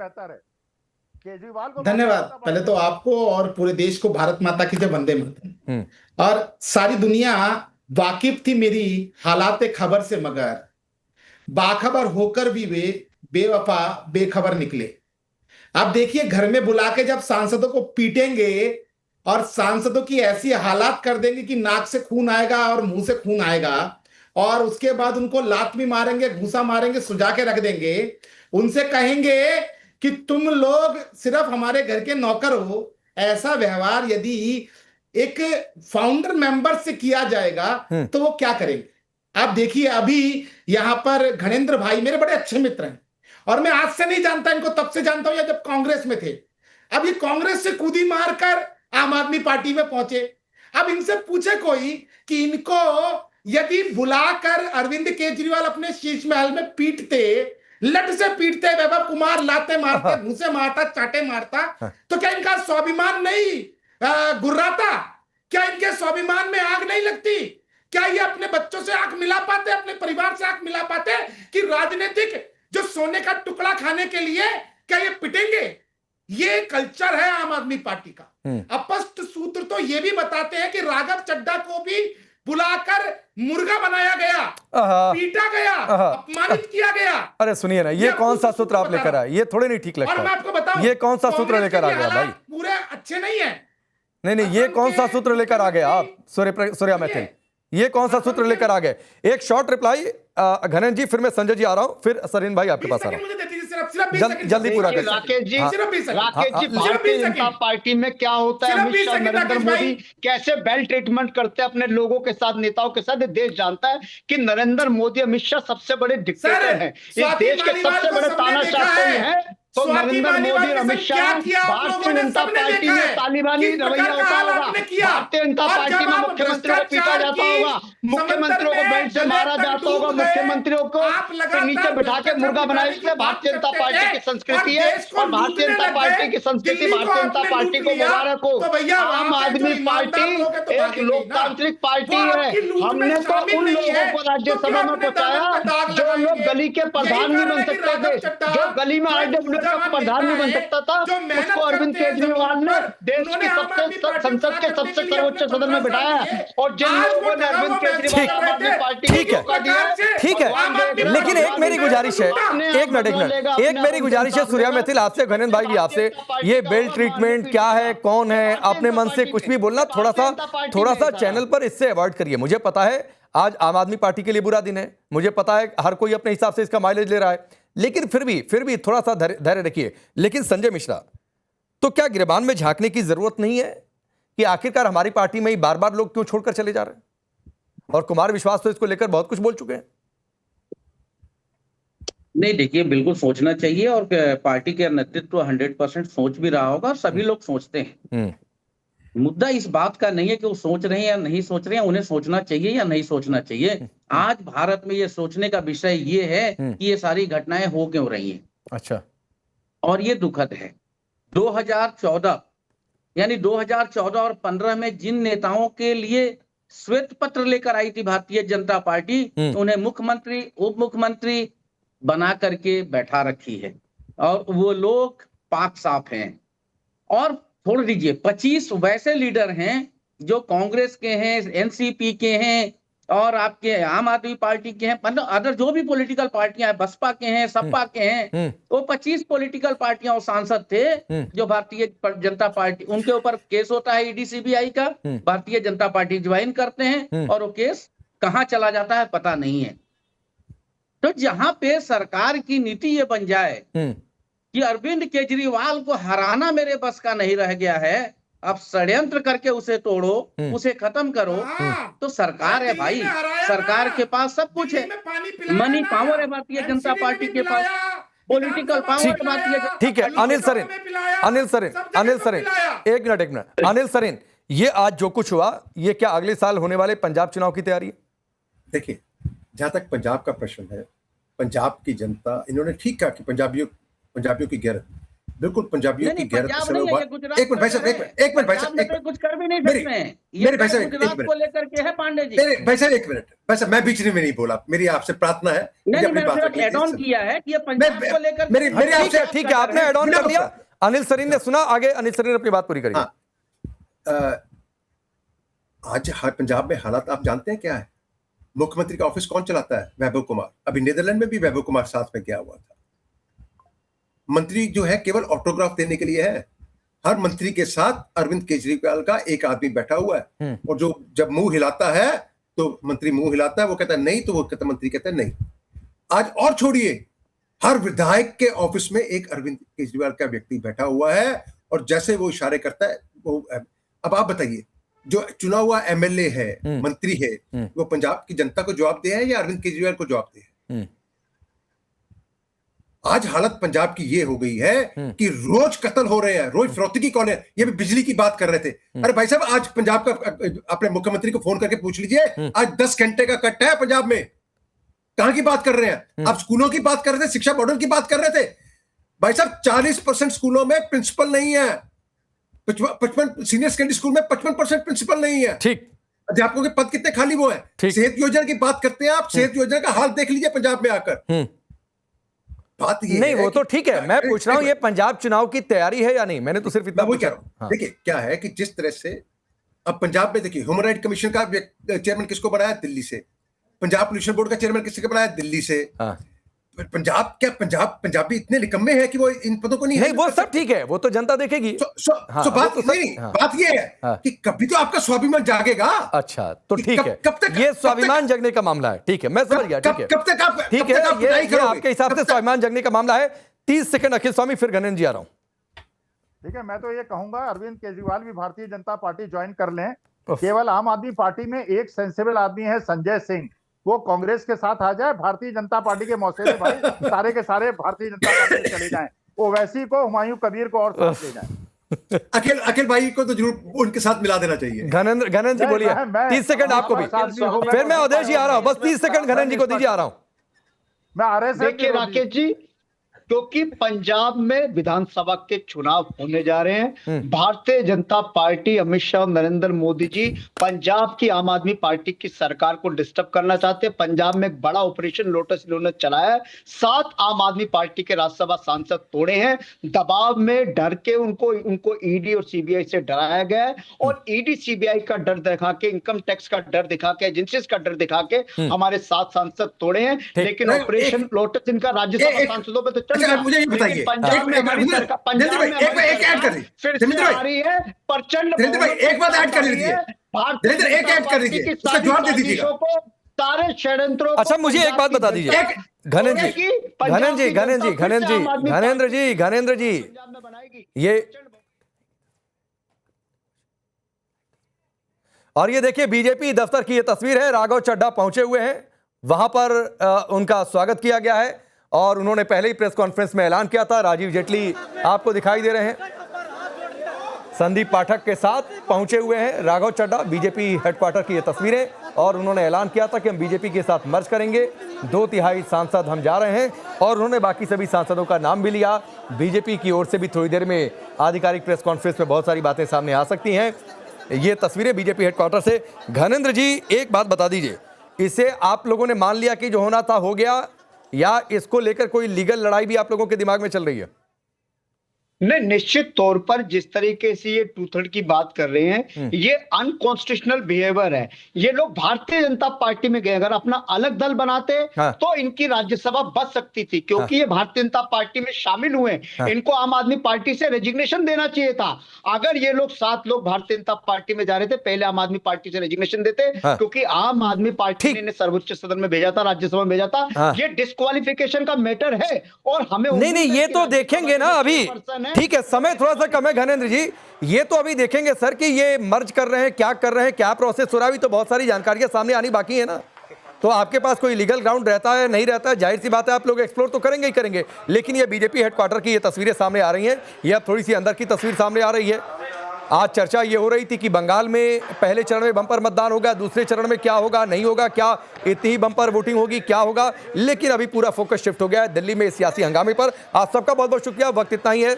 Speaker 12: धन्यवाद। पहले तो आपको और पूरे देश को भारत माता की जय, वंदे मातरम। और सारी दुनिया वाकिफ थी मेरी हालात खबर से, मगर बाखबर होकर भी वे बेवफा बेखबर निकले। अब देखिए, घर में बुला के जब सांसदों को पीटेंगे और सांसदों की ऐसी हालात कर देंगे कि नाक से खून आएगा और मुंह से खून आएगा, और उसके बाद उनको लात भी मारेंगे, घूसा मारेंगे, सुझा के रख देंगे, उनसे कहेंगे कि तुम लोग सिर्फ हमारे घर के नौकर हो। ऐसा व्यवहार यदि एक फाउंडर मेंबर से किया जाएगा तो वो क्या करेंगे। आप देखिए, अभी यहां पर घनेंद्र भाई मेरे बड़े अच्छे मित्र हैं, और मैं आज से नहीं जानता इनको, तब से जानता हूं या जब कांग्रेस में थे। अब ये कांग्रेस से कूदी मारकर आम आदमी पार्टी में पहुंचे। अब इनसे पूछे कोई कि इनको यदि बुलाकर अरविंद केजरीवाल अपने शीश महल में पीटते, लट से पीटते, वैभव कुमार लाते मारते, घूसे मारता, चाटे मारता, तो क्या इनका स्वाभिमान नहीं गुर्राता? क्या इनके स्वाभिमान में आग नहीं लगती? क्या ये अपने बच्चों से आंख मिला पाते, अपने परिवार से आंख मिला पाते कि राजनीतिक जो सोने का टुकड़ा खाने के लिए क्या ये पिटेंगे? ये कल्चर है आम आदमी पार्टी का। अपस्थ सूत्र तो ये भी बताते हैं कि राघव चड्ढा को भी बुलाकर मुर्गा बनाया गया, पीटा गया, अपमानित किया गया।
Speaker 1: अरे सुनिए ना, ये कौन सा सूत्र आप लेकर आए? ये थोड़े नहीं ठीक लगता।
Speaker 12: और मैं आपको बताऊं,
Speaker 1: ये कौन सा सूत्र लेकर आ गया भाई?
Speaker 12: पूरे अच्छे नहीं है।
Speaker 1: नहीं, ये कौन सा सूत्र लेकर आ गए आप सूर्या मैथिल? ये कौन सा सूत्र लेकर आ गए? एक शॉर्ट रिप्लाई घनन जी, फिर मैं संजय जी आ रहा हूं, फिर सरीन भाई आपके पास आ रहा हूं, जल्दी पूरा कर।
Speaker 6: राकेश जी, भारतीय जनता पार्टी में क्या होता है, अमित शाह, नरेंद्र मोदी कैसे वेल ट्रीटमेंट करते हैं अपने लोगों के साथ, नेताओं के साथ। देश जानता है कि नरेंद्र मोदी, अमित शाह सबसे बड़े डिक्टेटर हैं, इस देश के सबसे बड़े तानाशाह हैं। तो नरेंद्र मोदी और अमित शाह, भारतीय जनता पार्टी में तालिबानी रवैया होता होगा, भारतीय जनता पार्टी में मुख्यमंत्री को पीटा जाता होगा, मुख्यमंत्रियों को बेल्ट से मारा जाता होगा, मुख्यमंत्रियों को नीचे बिठा के मुर्गा बनाया। इसलिए भारतीय जनता पार्टी की संस्कृति है, और भारतीय जनता पार्टी की संस्कृति, भारतीय जनता पार्टी को मुबारक हो। आम आदमी पार्टी एक लोकतांत्रिक पार्टी है। हमने तो उन लोगों को राज्यसभा में पहुंचाया जो लोग गली के प्रधान नहीं बन सकते थे, जो गली में RWF का प्रधान नहीं बन सकता था, उसको अरविंद केजरीवाल ने देश की संसद के सबसे सर्वोच्च सदन में बिठाया। और जिन लोगों ने अरविंद केजरीवाल आम आदमी पार्टी को धोखा दिया,
Speaker 1: ठीक है, लेकिन एक मेरी गुजारिश है, एक मिनट, एक मेरी गुजारिश है सूर्या मैथिल आपसे, घनन भाई भी आपसे, ये बेल ट्रीटमेंट क्या है, कौन है, अपने मन से कुछ भी बोलना थोड़ा सा चैनल पर इससे अवॉइड करिए। मुझे पता है आज आम आदमी पार्टी के लिए बुरा दिन है, मुझे पता है हर कोई अपने हिसाब से इसका माइलेज ले रहा है, लेकिन फिर भी थोड़ा सा धैर्य रखिए। लेकिन संजय मिश्रा, तो क्या गिरबान में झांकने की जरूरत नहीं है कि आखिरकार हमारी पार्टी में ही बार बार लोग क्यों छोड़कर चले जा रहे हैं? और कुमार विश्वास तो इसको लेकर बहुत कुछ बोल चुके हैं।
Speaker 5: नहीं, देखिए, बिल्कुल सोचना चाहिए, और पार्टी के नेतृत्व 100% सोच भी रहा होगा, और सभी लोग सोचते हैं। मुद्दा इस बात का नहीं है कि वो सोच रहे हैं या नहीं सोच रहे हैं, उन्हें सोचना चाहिए या नहीं सोचना चाहिए। आज भारत में ये सोचने का विषय ये है कि ये सारी घटनाएं हो क्यों रही हैं।
Speaker 1: अच्छा,
Speaker 5: और ये दुखद है। 2014 यानी 2014 और 15 में जिन नेताओं के लिए श्वेत पत्र लेकर आई थी भारतीय जनता पार्टी, उन्हें मुख्यमंत्री, उप मुख्यमंत्री बना करके बैठा रखी है और वो लोग पाक साफ हैं। और छोड़ दीजिए, 25 वैसे लीडर हैं जो कांग्रेस के हैं, एनसीपी के हैं और आपके आम आदमी पार्टी के हैं, मतलब अदर जो भी पॉलिटिकल पार्टियां हैं, बसपा के हैं, सपा के हैं, वो 25 पॉलिटिकल पार्टियां और सांसद थे जो भारतीय जनता पार्टी, उनके ऊपर केस होता है ईडी सीबीआई का, भारतीय जनता पार्टी ज्वाइन करते हैं और वो केस कहां चला जाता है पता नहीं है। तो जहां पे सरकार की नीति ये बन जाए कि अरविंद केजरीवाल को हराना मेरे बस का नहीं रह गया है, अब षड्यंत्र करके उसे तोड़ो, उसे खत्म करो, तो सरकार है भाई, सरकार के पास सब कुछ है, मनी पावर है भारतीय जनता पार्टी के पास, पॉलिटिकल पावर भारतीय।
Speaker 1: ठीक है, अनिल सरीन, एक मिनट, अनिल सरीन, ये आज जो कुछ हुआ, ये क्या अगले साल होने वाले पंजाब चुनाव की तैयारी है?
Speaker 7: देखिए, जहां तक पंजाब का प्रश्न है, पंजाब की जनता, इन्होंने ठीक कहा कि पंजाबियों की गैरत, बिल्कुल पंजाबियों की गैरत। एक मिनट भाई साहब, एक मिनट भाई साहब,
Speaker 5: कुछ कर भी नहीं सकते हैं,
Speaker 7: मेरे भाई साहब
Speaker 5: गुजरात को लेकर के है पांडे जी।
Speaker 7: भाई साहब एक मिनट, भाई साहब मैं बीच में नहीं बोला, मेरी आपसे प्रार्थना है।
Speaker 5: नहीं, मैंने सिर्फ ऐड ऑन किया है कि ये पंजाब को लेकर
Speaker 7: मेरी आपसे,
Speaker 1: ठीक है, आपने ऐड ऑन कर दिया, अनिल सरीन ने सुना, आगे अनिल सरीन अपनी बात पूरी करिए।
Speaker 7: आज पंजाब में हालात आप जानते हैं क्या है? मुख्यमंत्री का ऑफिस कौन चलाता है? वैभव कुमार। अभी नीदरलैंड में भी वैभव कुमार साथ में गया हुआ था। मंत्री जो है केवल ऑटोग्राफ देने के लिए है। हर मंत्री के साथ अरविंद केजरीवाल का एक आदमी बैठा हुआ है और जो जब मुंह हिलाता है तो मंत्री मुंह हिलाता है, वो कहता है नहीं, तो वो कहता मंत्री कहता है नहीं। आज और छोड़िए, हर विधायक के ऑफिस में एक अरविंद केजरीवाल का व्यक्ति बैठा हुआ है और जैसे वो इशारे करता है वो। अब आप बताइए, जो चुना हुआ एमएलए है, मंत्री है, वो पंजाब की जनता को जवाब दे है या अरविंद केजरीवाल को जवाब दे है? आज हालत पंजाब की ये हो गई है कि रोज कत्ल हो रहे हैं, रोज फिरौती की कौन है। ये भी बिजली की बात कर रहे थे। अरे भाई साहब, आज पंजाब का अपने मुख्यमंत्री को फोन करके पूछ लीजिए, आज 10 घंटे का कट है पंजाब में। कहां की बात कर रहे हैं आप? स्कूलों की बात कर रहे थे, शिक्षा मॉडल की बात कर रहे थे। भाई साहब 40% स्कूलों में प्रिंसिपल नहीं है। 55 सीनियर सेकेंडरी स्कूल में 55% प्रिंसिपल नहीं है।
Speaker 1: ठीक,
Speaker 7: अध्यापकों के पद कितने खाली वो है। सेहत योजना की बात करते हैं आप, सेहत योजना का हाल देख लीजिए पंजाब में आकर। बात ये
Speaker 1: नहीं, वो तो ठीक है, मैं पूछ रहा हूं ये पंजाब चुनाव की तैयारी है या नहीं, मैंने तो सिर्फ इतना पूछा।
Speaker 7: देखिए क्या है कि जिस तरह से अब पंजाब में देखिए, ह्यूमन राइट कमीशन का चेयरमैन किसको बनाया? दिल्ली से। पंजाब पोल्यूशन बोर्ड का चेयरमैन किसको बनाया? दिल्ली से। पंजाबी इतने निकम्मे हैं कि वो इन पदों को नहीं,
Speaker 1: वो सब ठीक है, वो तो जनता देखेगी।
Speaker 7: बात ये है कि कभी तो आपका स्वाभिमान जागेगा।
Speaker 1: अच्छा, तो ठीक है, कब तक ये स्वाभिमान जगने का मामला है? ठीक है, मैं समझ गया। ठीक है,
Speaker 7: कब तक आप,
Speaker 1: ठीक है, ये आपके हिसाब से स्वाभिमान जगने का मामला है। 30 सेकंड अखिल स्वामी, फिर गणेश जी आ रहा हूं।
Speaker 10: ठीक है, मैं तो ये कहूंगा अरविंद केजरीवाल भी भारतीय जनता पार्टी ज्वाइन कर लें। केवल आम आदमी पार्टी में एक सेंसिबल आदमी है, संजय सिंह, वो कांग्रेस के साथ आ जाए। भारतीय जनता पार्टी के मौसे में भाई सारे के सारे भारतीय जनता पार्टी में चले जाएं। ओवैसी को, हुमायूं कबीर को और साथ ले जाएं।
Speaker 7: अखिल भाई को तो जरूर उनके साथ मिला देना चाहिए।
Speaker 1: घनेन्द्र जी बोलिए। 30 सेकंड आपको भी, फिर मैं अवधेश जी आ रहा हूं। बस 30 सेकंड घनेन्द्र जी को दीजिए, आ रहा हूं
Speaker 10: मैं। आ रहे
Speaker 6: देखिए राकेश जी, क्योंकि पंजाब में विधानसभा के चुनाव होने जा रहे हैं। भारतीय जनता पार्टी, अमित शाह और नरेंद्र मोदी जी पंजाब की आम आदमी पार्टी की सरकार को डिस्टर्ब करना चाहते हैं। पंजाब में एक बड़ा ऑपरेशन लोटस इन्होंने चलाया है। 7 आम आदमी पार्टी के राज्यसभा सांसद तोड़े हैं। दबाव में डर के उनको ईडी और सीबीआई से डराया गया है और ईडी सीबीआई का डर दिखा के, इनकम टैक्स का डर दिखा के, एजेंसीज का डर दिखा के हमारे 7 सांसद तोड़े हैं। लेकिन ऑपरेशन लोटस इनका राज्यसभा सांसदों पर तो
Speaker 7: मुझे ये बताइए,
Speaker 6: पंजाब में हमारी सरकार, पंजाब में
Speaker 7: एक ऐड कर दीजिए,
Speaker 6: फिर से आ रही है प्रचंड।
Speaker 7: एक बात ऐड कर लीजिए, एक ऐड कर लीजिए, उसका जवाब दे दीजिएगा।
Speaker 6: सारे षड्यंत्रों।
Speaker 1: अच्छा, मुझे एक बात बता दीजिए घनेन्द्र जी, ये और ये देखिए बीजेपी दफ्तर की ये तस्वीर है। राघव चड्ढा पहुंचे हुए हैं, वहां पर उनका स्वागत किया गया है और उन्होंने पहले ही प्रेस कॉन्फ्रेंस में ऐलान किया था। राजीव जेटली आपको दिखाई दे रहे हैं। संदीप पाठक के साथ पहुंचे हुए हैं राघव चड्ढा। बीजेपी हेडक्वार्टर की ये तस्वीरें, और उन्होंने ऐलान किया था कि हम बीजेपी के साथ मर्ज करेंगे, 2/3 सांसद हम जा रहे हैं, और उन्होंने बाकी सभी सांसदों का नाम भी लिया। बीजेपी की ओर से भी थोड़ी देर में आधिकारिक प्रेस कॉन्फ्रेंस में बहुत सारी बातें सामने आ सकती हैं। ये तस्वीरें बीजेपी हेडक्वार्टर से। घनेंद्र जी, एक बात बता दीजिए, इसे आप लोगों ने मान लिया कि जो होना था हो गया, या इसको लेकर कोई लीगल लड़ाई भी आप लोगों के दिमाग में चल रही है?
Speaker 6: नहीं, निश्चित तौर पर जिस तरीके से ये 2/3 की बात कर रहे हैं, ये अनकॉन्स्टिट्यूशनल बिहेवियर है। ये लोग भारतीय जनता पार्टी में गए, अगर अपना अलग दल बनाते तो इनकी राज्यसभा बच सकती थी, क्योंकि ये भारतीय जनता पार्टी में शामिल हुए। इनको आम आदमी पार्टी से रेजिग्नेशन देना चाहिए था। अगर ये लोग 7 लोग भारतीय जनता पार्टी में जा रहे थे, पहले आम आदमी पार्टी से रेजिग्नेशन देते, क्योंकि आम आदमी पार्टी ने इन्हें सर्वोच्च सदन में भेजा था, राज्यसभा में भेजा था। ये डिस्क्वालिफिकेशन का मैटर है, और हमें
Speaker 1: नहीं, ये तो देखेंगे ना अभी। ठीक है, समय थोड़ा सा कम है घनेंद्र जी, ये तो अभी देखेंगे सर कि ये मर्ज कर रहे हैं, क्या कर रहे हैं, क्या प्रोसेस हो रहा है। अभी तो बहुत सारी जानकारियां सामने आनी बाकी है ना। तो आपके पास कोई लीगल ग्राउंड रहता है, नहीं रहता है, जाहिर सी बात है आप लोग एक्सप्लोर तो करेंगे ही करेंगे। लेकिन ये बीजेपी हेडक्वार्टर की ये तस्वीरें सामने आ रही हैं, ये अब थोड़ी सी अंदर की तस्वीर सामने आ रही है। आज चर्चा ये हो रही थी कि बंगाल में पहले चरण में बम्पर मतदान होगा, दूसरे चरण में क्या होगा, नहीं होगा, क्या इतनी ही बम्पर वोटिंग होगी, क्या होगा। लेकिन अभी पूरा फोकस शिफ्ट हो गया है दिल्ली में सियासी हंगामे पर। आप सबका बहुत बहुत शुक्रिया, वक्त इतना ही है।